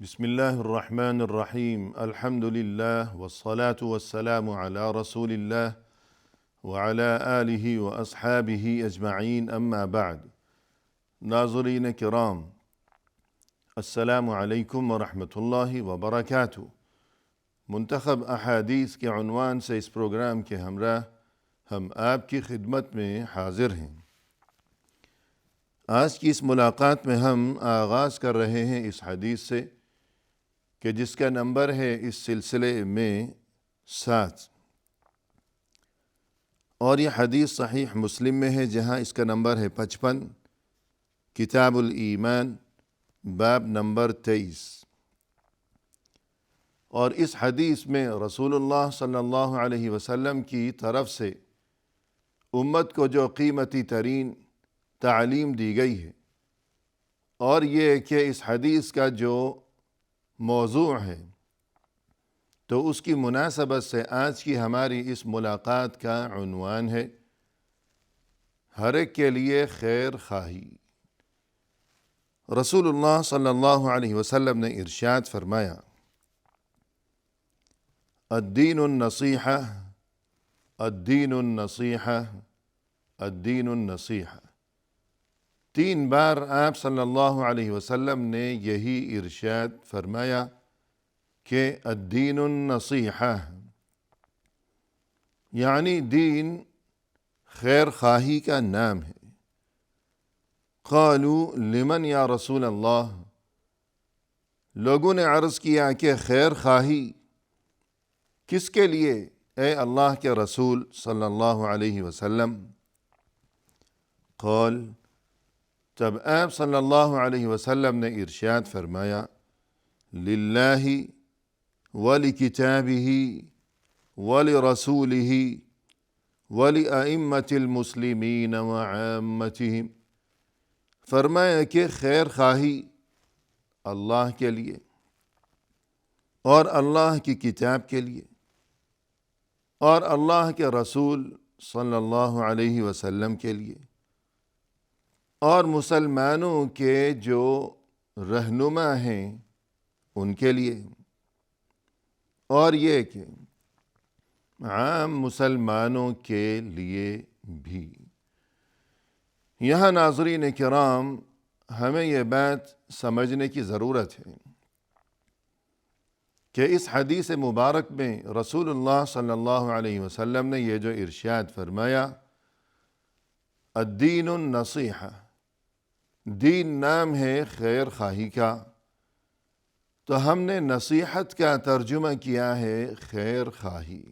بسم الله الرحمن الرحيم الحمد لله والصلاة والسلام على رسول الله وعلى آله وأصحابه أجمعين أما بعد ناظرین کرام السلام علیکم ورحمۃ اللہ وبرکاتہ۔ منتخب احادیث کے عنوان سے اس پروگرام کے ہمراہ ہم آپ کی خدمت میں حاضر ہیں۔ آج کی اس ملاقات میں ہم آغاز کر رہے ہیں اس حدیث سے کہ جس کا نمبر ہے اس سلسلے میں 7، اور یہ حدیث صحیح مسلم میں ہے جہاں اس کا نمبر ہے 55، کتاب الایمان باب نمبر 23۔ اور اس حدیث میں رسول اللہ صلی اللہ علیہ وسلم کی طرف سے امت کو جو قیمتی ترین تعلیم دی گئی ہے، اور یہ کہ اس حدیث کا جو موضوع ہے تو اس کی مناسبت سے آج کی ہماری اس ملاقات کا عنوان ہے ہر ایک کے لیے خیر خواہی۔ رسول اللہ صلی اللہ علیہ وسلم نے ارشاد فرمایا، الدین النصیحہ الدین النصیحہ الدین النصیحہ۔ 3 بار آپ صلی اللہ علیہ وسلم نے یہی ارشاد فرمایا کہ الدین النصیحہ، یعنی دین خیر خواہی کا نام ہے۔ قالوا لمن یا رسول اللہ، لوگوں نے عرض کیا کہ خیر خواہی کس کے لیے اے اللہ کے رسول صلی اللہ علیہ وسلم؟ قال، تب آپ صلی اللہ علیہ وسلم نے ارشاد فرمایا، للہ ولکتابہ ولرسولہ ولأئمة المسلمین وعامتہم۔ فرمایا کہ خیر خواہی اللہ کے لیے اور اللہ کی کتاب کے لیے اور اللہ کے رسول صلی اللہ علیہ وسلم کے لیے اور مسلمانوں کے جو رہنما ہیں ان کے لیے، اور یہ کہ عام مسلمانوں کے لیے بھی۔ یہاں ناظرین کرام ہمیں یہ بات سمجھنے کی ضرورت ہے کہ اس حدیث مبارک میں رسول اللہ صلی اللہ علیہ وسلم نے یہ جو ارشاد فرمایا الدین النصیحہ، دین نام ہے خیر خواہی کا، تو ہم نے نصیحت کا ترجمہ کیا ہے خیر خواہی،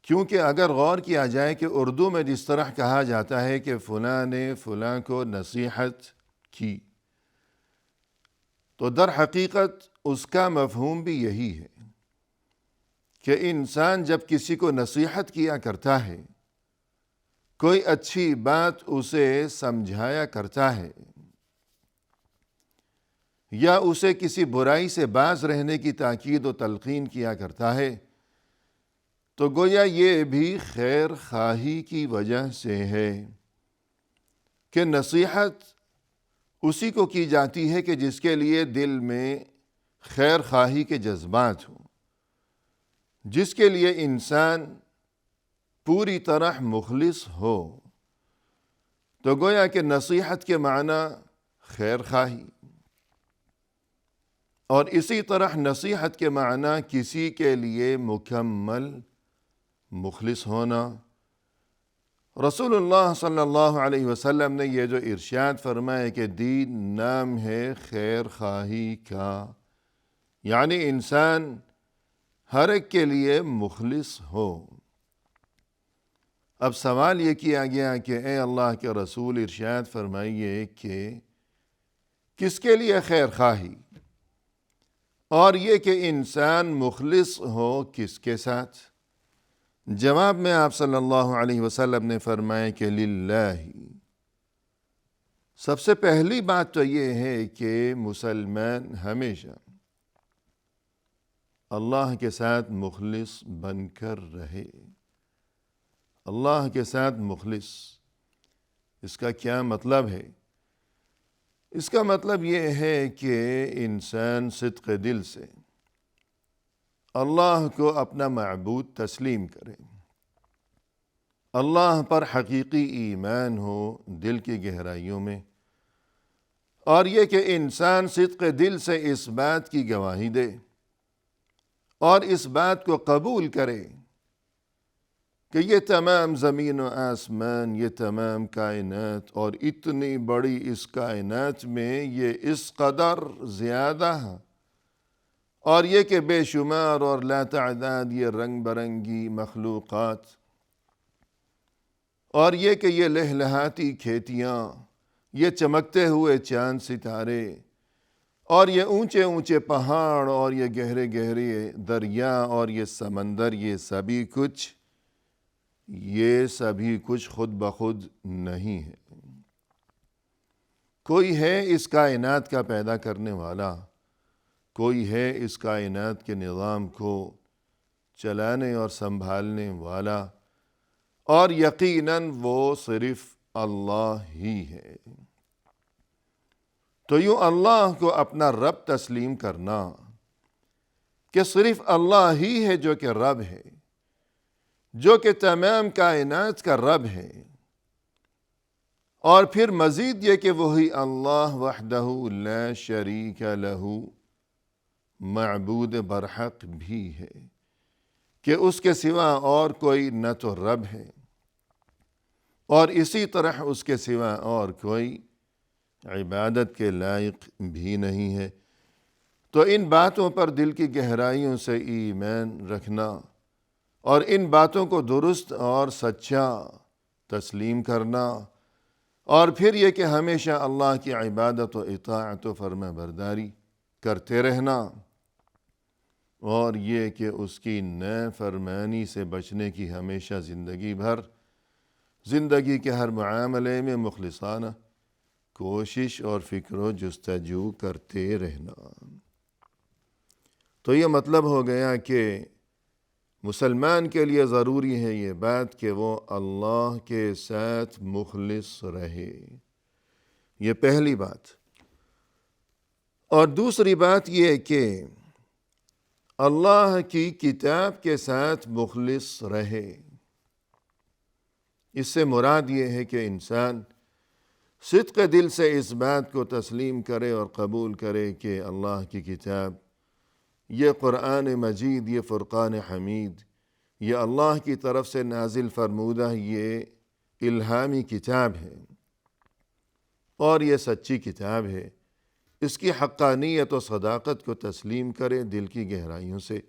کیونکہ اگر غور کیا جائے کہ اردو میں جس طرح کہا جاتا ہے کہ فلاں نے فلاں کو نصیحت کی، تو در حقیقت اس کا مفہوم بھی یہی ہے کہ انسان جب کسی کو نصیحت کیا کرتا ہے، کوئی اچھی بات اسے سمجھایا کرتا ہے یا اسے کسی برائی سے باز رہنے کی تاکید و تلقین کیا کرتا ہے، تو گویا یہ بھی خیر خواہی کی وجہ سے ہے کہ نصیحت اسی کو کی جاتی ہے کہ جس کے لیے دل میں خیر خواہی کے جذبات ہوں، جس کے لیے انسان پوری طرح مخلص ہو، تو گویا کہ نصیحت کے معنی خیر خواہی، اور اسی طرح نصیحت کے معنی کسی کے لیے مکمل مخلص ہونا۔ رسول اللہ صلی اللہ علیہ وسلم نے یہ جو ارشاد فرمایا کہ دین نام ہے خیر خواہی کا، یعنی انسان ہر ایک کے لیے مخلص ہو۔ اب سوال یہ کیا گیا کہ اے اللہ کے رسول ارشاد فرمائیے کہ کس کے لیے خیر خواہی، اور یہ کہ انسان مخلص ہو کس کے ساتھ؟ جواب میں آپ صلی اللہ علیہ وسلم نے فرمایا کہ للہ۔ سب سے پہلی بات تو یہ ہے کہ مسلمان ہمیشہ اللہ کے ساتھ مخلص بن کر رہے۔ اللہ کے ساتھ مخلص، اس کا کیا مطلب ہے اس کا مطلب یہ ہے کہ انسان صدق دل سے اللہ کو اپنا معبود تسلیم کرے، اللہ پر حقیقی ایمان ہو دل کی گہرائیوں میں، اور یہ کہ انسان صدق دل سے اس بات کی گواہی دے اور اس بات کو قبول کرے کہ یہ تمام زمین و آسمان، یہ تمام کائنات اور اتنی بڑی اس کائنات میں یہ اس قدر زیادہ ہے، اور یہ کہ بے شمار اور لا تعداد یہ رنگ برنگی مخلوقات، اور یہ کہ یہ لہلہاتی کھیتیاں، یہ چمکتے ہوئے چاند ستارے، اور یہ اونچے اونچے پہاڑ، اور یہ گہرے گہرے دریا، اور یہ سمندر، یہ سبھی کچھ خود بخود نہیں ہے۔ کوئی ہے اس کائنات کا پیدا کرنے والا، کوئی ہے اس کائنات کے نظام کو چلانے اور سنبھالنے والا، اور یقیناً وہ صرف اللہ ہی ہے۔ تو یوں اللہ کو اپنا رب تسلیم کرنا کہ صرف اللہ ہی ہے جو کہ رب ہے، جو کہ تمام کائنات کا رب ہے، اور پھر مزید یہ کہ وہی اللہ وحدہ لا شریک لہ معبود برحق بھی ہے، کہ اس کے سوا اور کوئی نہ تو رب ہے اور اسی طرح اس کے سوا اور کوئی عبادت کے لائق بھی نہیں ہے۔ تو ان باتوں پر دل کی گہرائیوں سے ایمان رکھنا اور ان باتوں کو درست اور سچا تسلیم کرنا، اور پھر یہ کہ ہمیشہ اللہ کی عبادت و اطاعت و فرما برداری کرتے رہنا، اور یہ کہ اس کی نافرمانی سے بچنے کی ہمیشہ زندگی کے ہر معاملے میں مخلصانہ کوشش اور فکر و جستجو کرتے رہنا۔ تو یہ مطلب ہو گیا کہ مسلمان کے لیے ضروری ہے یہ بات کہ وہ اللہ کے ساتھ مخلص رہے، یہ پہلی بات۔ اور دوسری بات یہ کہ اللہ کی کتاب کے ساتھ مخلص رہے۔ اس سے مراد یہ ہے کہ انسان صدق دل سے اس بات کو تسلیم کرے اور قبول کرے کہ اللہ کی کتاب، یہ قرآن مجید، یہ فرقان حمید، یہ اللہ کی طرف سے نازل فرمودہ یہ الہامی کتاب ہے، اور یہ سچی کتاب ہے۔ اس کی حقانیت و صداقت کو تسلیم کرے دل کی گہرائیوں سے،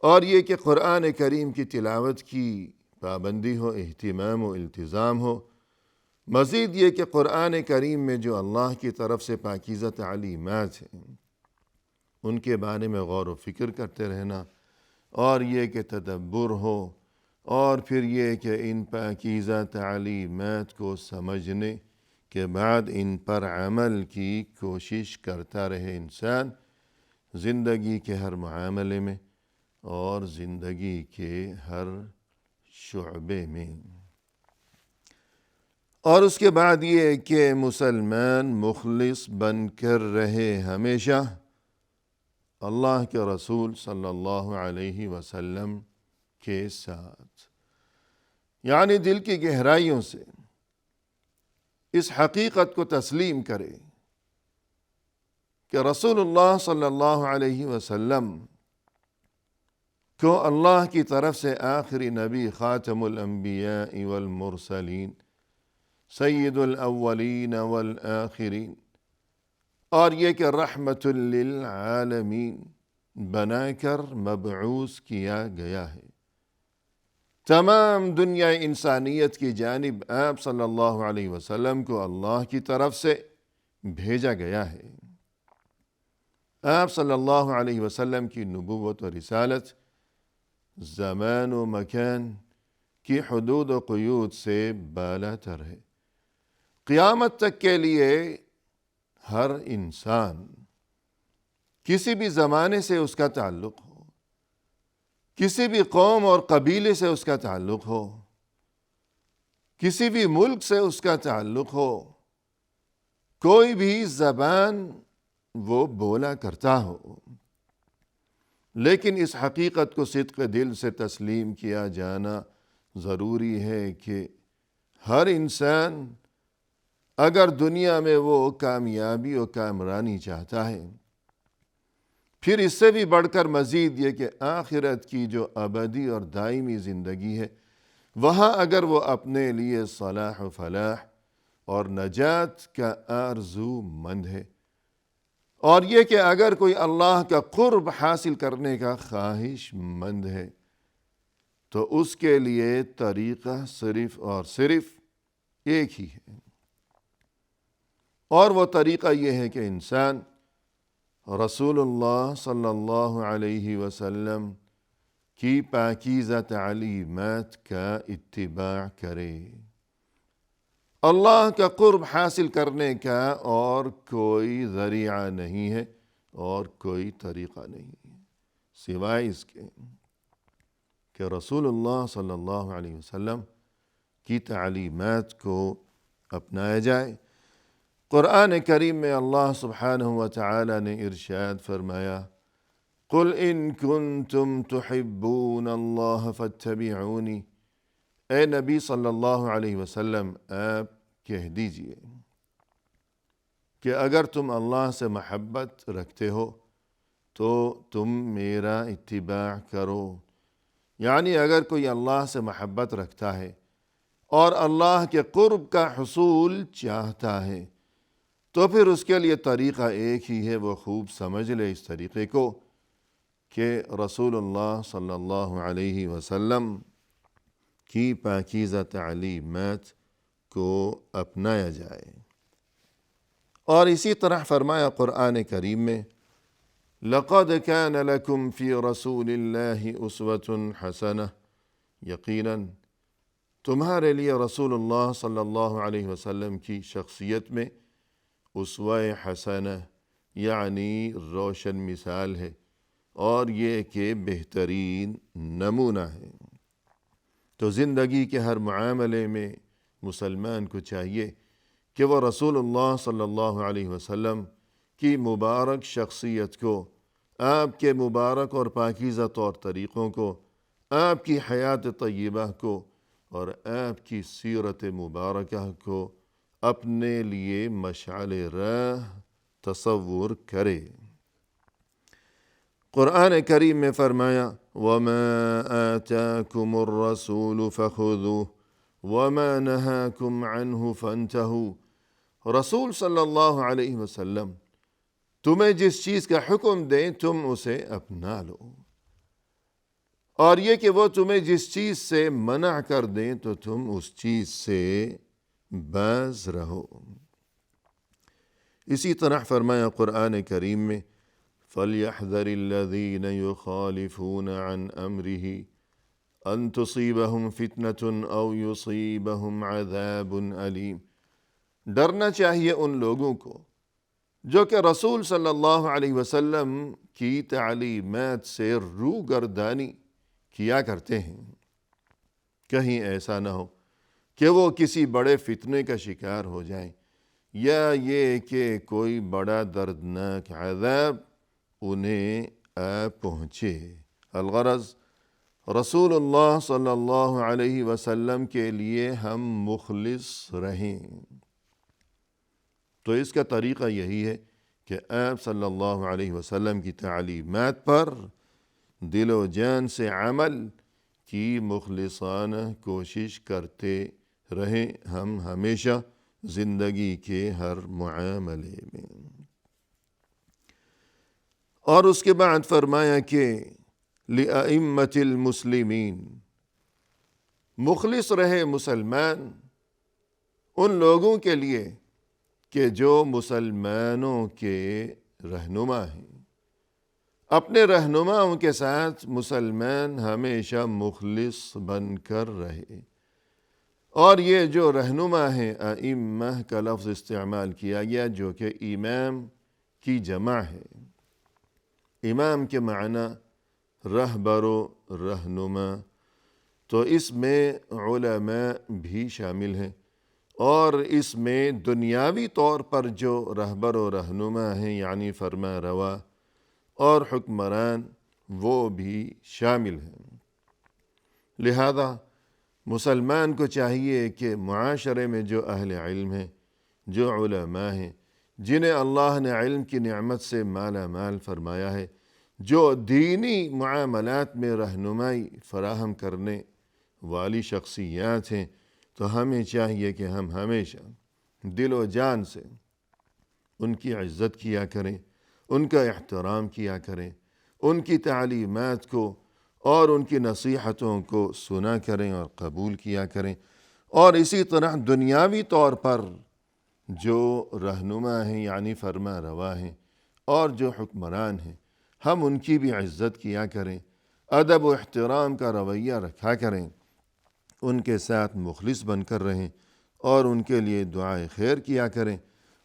اور یہ کہ قرآن کریم کی تلاوت کی پابندی ہو، اہتمام و التزام ہو۔ مزید یہ کہ قرآن کریم میں جو اللہ کی طرف سے پاکیزہ تعلیمات ہیں ان کے بارے میں غور و فکر کرتے رہنا، اور یہ کہ تدبر ہو، اور پھر یہ کہ ان پاکیزہ تعلیمات کو سمجھنے کے بعد ان پر عمل کی کوشش کرتا رہے انسان زندگی کے ہر معاملے میں اور زندگی کے ہر شعبے میں۔ اور اس کے بعد یہ کہ مسلمان مخلص بن کر رہے ہمیشہ اللہ کے رسول صلی اللہ علیہ وسلم کے ساتھ، یعنی دل کی گہرائیوں سے اس حقیقت کو تسلیم کرے کہ رسول اللہ صلی اللہ علیہ وسلم کو اللہ کی طرف سے آخری نبی، خاتم الانبیاء والمرسلین، سید الاولین والآخرین، اور یہ کہ رحمت للعالمین بنا کر مبعوث کیا گیا ہے۔ تمام دنیا انسانیت کی جانب آپ صلی اللہ علیہ وسلم کو اللہ کی طرف سے بھیجا گیا ہے۔ آپ صلی اللہ علیہ وسلم کی نبوت و رسالت زمان و مکان کی حدود و قیود سے بالا تر ہے۔ قیامت تک کے لیے ہر انسان کسی بھی زمانے سے اس کا تعلق ہو، کسی بھی قوم اور قبیلے سے اس کا تعلق ہو، کسی بھی ملک سے اس کا تعلق ہو، کوئی بھی زبان وہ بولا کرتا ہو، لیکن اس حقیقت کو صدق دل سے تسلیم کیا جانا ضروری ہے کہ ہر انسان اگر دنیا میں وہ کامیابی و کامرانی چاہتا ہے، پھر اس سے بھی بڑھ کر مزید یہ کہ آخرت کی جو ابدی اور دائمی زندگی ہے، وہاں اگر وہ اپنے لیے صلاح و فلاح اور نجات کا آرزو مند ہے، اور یہ کہ اگر کوئی اللہ کا قرب حاصل کرنے کا خواہش مند ہے، تو اس کے لیے طریقہ صرف اور صرف ایک ہی ہے، اور وہ طریقہ یہ ہے کہ انسان رسول اللہ صلی اللہ علیہ وسلم کی پاکیزہ تعلیمات کا اتباع کرے۔ اللہ کا قرب حاصل کرنے کا اور کوئی ذریعہ نہیں ہے اور کوئی طریقہ نہیں ہے سوائے اس کے کہ رسول اللہ صلی اللہ علیہ وسلم کی تعلیمات کو اپنایا جائے۔ قرآن کریم میں اللہ سبحانہ وتعالی نے ارشاد فرمایا، قُلْ إِن كُنتُمْ تُحِبُّونَ اللَّهَ فَاتَّبِعُونِ، اے نبی صلی اللہ علیہ وسلم آپ کہہ دیجئے کہ اگر تم اللہ سے محبت رکھتے ہو تو تم میرا اتباع کرو۔ یعنی اگر کوئی اللہ سے محبت رکھتا ہے اور اللہ کے قرب کا حصول چاہتا ہے تو پھر اس کے لیے طریقہ ایک ہی ہے، وہ خوب سمجھ لے اس طریقے کو کہ رسول اللہ صلی اللہ علیہ وسلم کی پاکیزہ تعلیمات کو اپنایا جائے۔ اور اسی طرح فرمایا قرآن کریم میں، لَقَدْ كَانَ لَكُمْ فِي رَسُولِ اللَّهِ أُسْوَةٌ حَسَنَةٌ، یقیناً تمہارے لیے رسول اللہ صلی اللہ علیہ وسلم کی شخصیت میں اسوہ حسنہ یعنی روشن مثال ہے، اور یہ کہ بہترین نمونہ ہے۔ تو زندگی کے ہر معاملے میں مسلمان کو چاہیے کہ وہ رسول اللہ صلی اللہ علیہ وسلم کی مبارک شخصیت کو، آپ کے مبارک اور پاکیزہ طور طریقوں کو، آپ کی حیات طیبہ کو اور آپ کی سیرت مبارکہ کو اپنے لیے مشعل راہ تصور کرے۔ قرآن کریم میں فرمایا، وَمَا آتَاكُمُ الرَّسُولُ فَخُذُوهُ وَمَا نَهَاكُمْ عَنْهُ فَانْتَهُوا، رسول صلی اللہ علیہ وسلم تمہیں جس چیز کا حکم دیں تم اسے اپنا لو، اور یہ کہ وہ تمہیں جس چیز سے منع کر دیں تو تم اس چیز سے باز رہو۔ اسی طرح فرمایا قرآن کریم میں، فَلْيَحْذَرِ الَّذِينَ يُخَالِفُونَ عَنْ أَمْرِهِ أَن تُصِيبَهُمْ فِتْنَةٌ أَوْ يُصِيبَهُمْ عَذَابٌ أَلِيمٌ، ڈرنا چاہیے ان لوگوں کو جو کہ رسول صلی اللہ علیہ وسلم کی تعلیمات سے روگردانی کیا کرتے ہیں، کہیں ایسا نہ ہو کہ وہ کسی بڑے فتنے کا شکار ہو جائیں، یا یہ کہ کوئی بڑا دردناک عذاب انہیں آ پہنچے۔ الغرض رسول اللہ صلی اللہ علیہ وسلم کے لیے ہم مخلص رہیں۔ تو اس کا طریقہ یہی ہے کہ آپ صلی اللہ علیہ وسلم کی تعلیمات پر دل و جان سے عمل کی مخلصانہ کوشش کرتے رہیں ہم ہمیشہ زندگی کے ہر معاملے میں۔ اور اس کے بعد فرمایا کہ لِأَئِمَّةِ الْمُسْلِمِينَ، مخلص رہے مسلمان ان لوگوں کے لیے کہ جو مسلمانوں کے رہنما ہیں، اپنے رہنماؤں کے ساتھ مسلمان ہمیشہ مخلص بن کر رہے۔ اور یہ جو رہنما ہیں، ائمہ کا لفظ استعمال کیا گیا جو کہ امام کی جمع ہے۔ امام کے معنی رہبر و رہنما، تو اس میں علماء بھی شامل ہیں، اور اس میں دنیاوی طور پر جو رہبر و رہنما ہیں یعنی فرما روا اور حکمران وہ بھی شامل ہیں۔ لہذا مسلمان کو چاہیے کہ معاشرے میں جو اہل علم ہیں، جو علماء ہیں، جنہیں اللہ نے علم کی نعمت سے مالا مال فرمایا ہے، جو دینی معاملات میں رہنمائی فراہم کرنے والی شخصیات ہیں، تو ہمیں چاہیے کہ ہم ہمیشہ دل و جان سے ان کی عزت کیا کریں، ان کا احترام کیا کریں، ان کی تعلیمات کو اور ان کی نصیحتوں کو سنا کریں اور قبول کیا کریں، اور اسی طرح دنیاوی طور پر جو رہنما ہیں یعنی فرما روا ہیں اور جو حکمران ہیں، ہم ان کی بھی عزت کیا کریں، ادب و احترام کا رویہ رکھا کریں، ان کے ساتھ مخلص بن کر رہیں اور ان کے لیے دعائے خیر کیا کریں،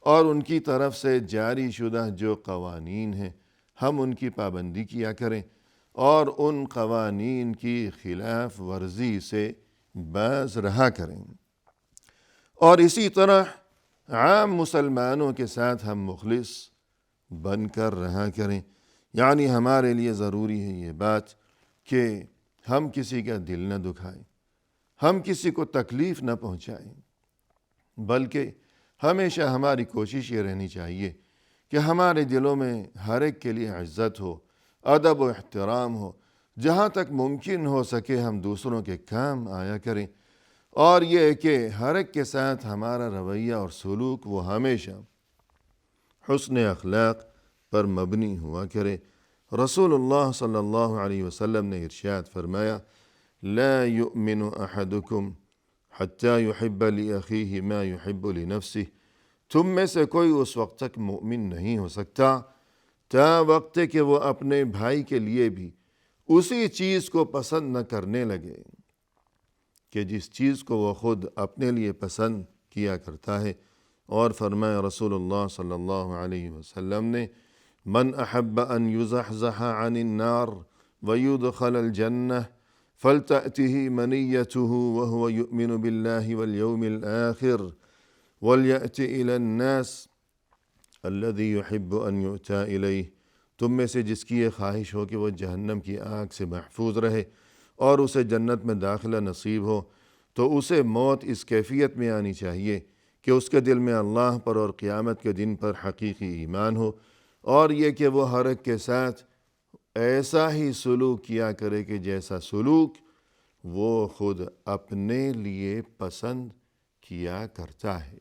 اور ان کی طرف سے جاری شدہ جو قوانین ہیں ہم ان کی پابندی کیا کریں، اور ان قوانین کی خلاف ورزی سے باز رہا کریں۔ اور اسی طرح عام مسلمانوں کے ساتھ ہم مخلص بن کر رہا کریں، یعنی ہمارے لیے ضروری ہے یہ بات کہ ہم کسی کا دل نہ دکھائیں، ہم کسی کو تکلیف نہ پہنچائیں، بلکہ ہمیشہ ہماری کوشش یہ رہنی چاہیے کہ ہمارے دلوں میں ہر ایک کے لیے عزت ہو، ادب و احترام ہو، جہاں تک ممکن ہو سکے ہم دوسروں کے کام آیا کریں، اور یہ کہ ہر ایک کے ساتھ ہمارا رویہ اور سلوک وہ ہمیشہ حسن اخلاق پر مبنی ہوا کرے۔ رسول اللہ صلی اللہ علیہ وسلم نے ارشاد فرمایا، لا یؤمن احدکم حتی یحب لأخیہ ما یحب لنفسہ، تم میں سے کوئی اس وقت تک مؤمن نہیں ہو سکتا تا وقت کہ وہ اپنے بھائی کے لیے بھی اسی چیز کو پسند نہ کرنے لگے کہ جس چیز کو وہ خود اپنے لیے پسند کیا کرتا ہے۔ اور فرمایا رسول اللہ صلی اللہ علیہ وسلم نے، من احب ان یزحزح عن النار ویدخل الجنہ فلتأتہ منیتہ وہو یؤمن باللہ والیوم الآخر ولیأت الی الناس الذی یحب ان یؤتى الیہ، تم میں سے جس کی یہ خواہش ہو کہ وہ جہنم کی آگ سے محفوظ رہے اور اسے جنت میں داخلہ نصیب ہو، تو اسے موت اس کیفیت میں آنی چاہیے کہ اس کے دل میں اللہ پر اور قیامت کے دن پر حقیقی ایمان ہو، اور یہ کہ وہ ہر ایک کے ساتھ ایسا ہی سلوک کیا کرے کہ جیسا سلوک وہ خود اپنے لیے پسند کیا کرتا ہے۔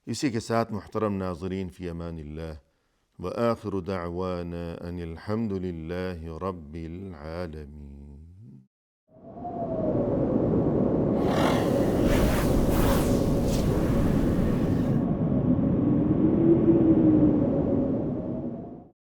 اسی کے ساتھ محترم ناظرین، فی امان اللہ، وآخر دعوانا ان الحمد للہ رب العالمین۔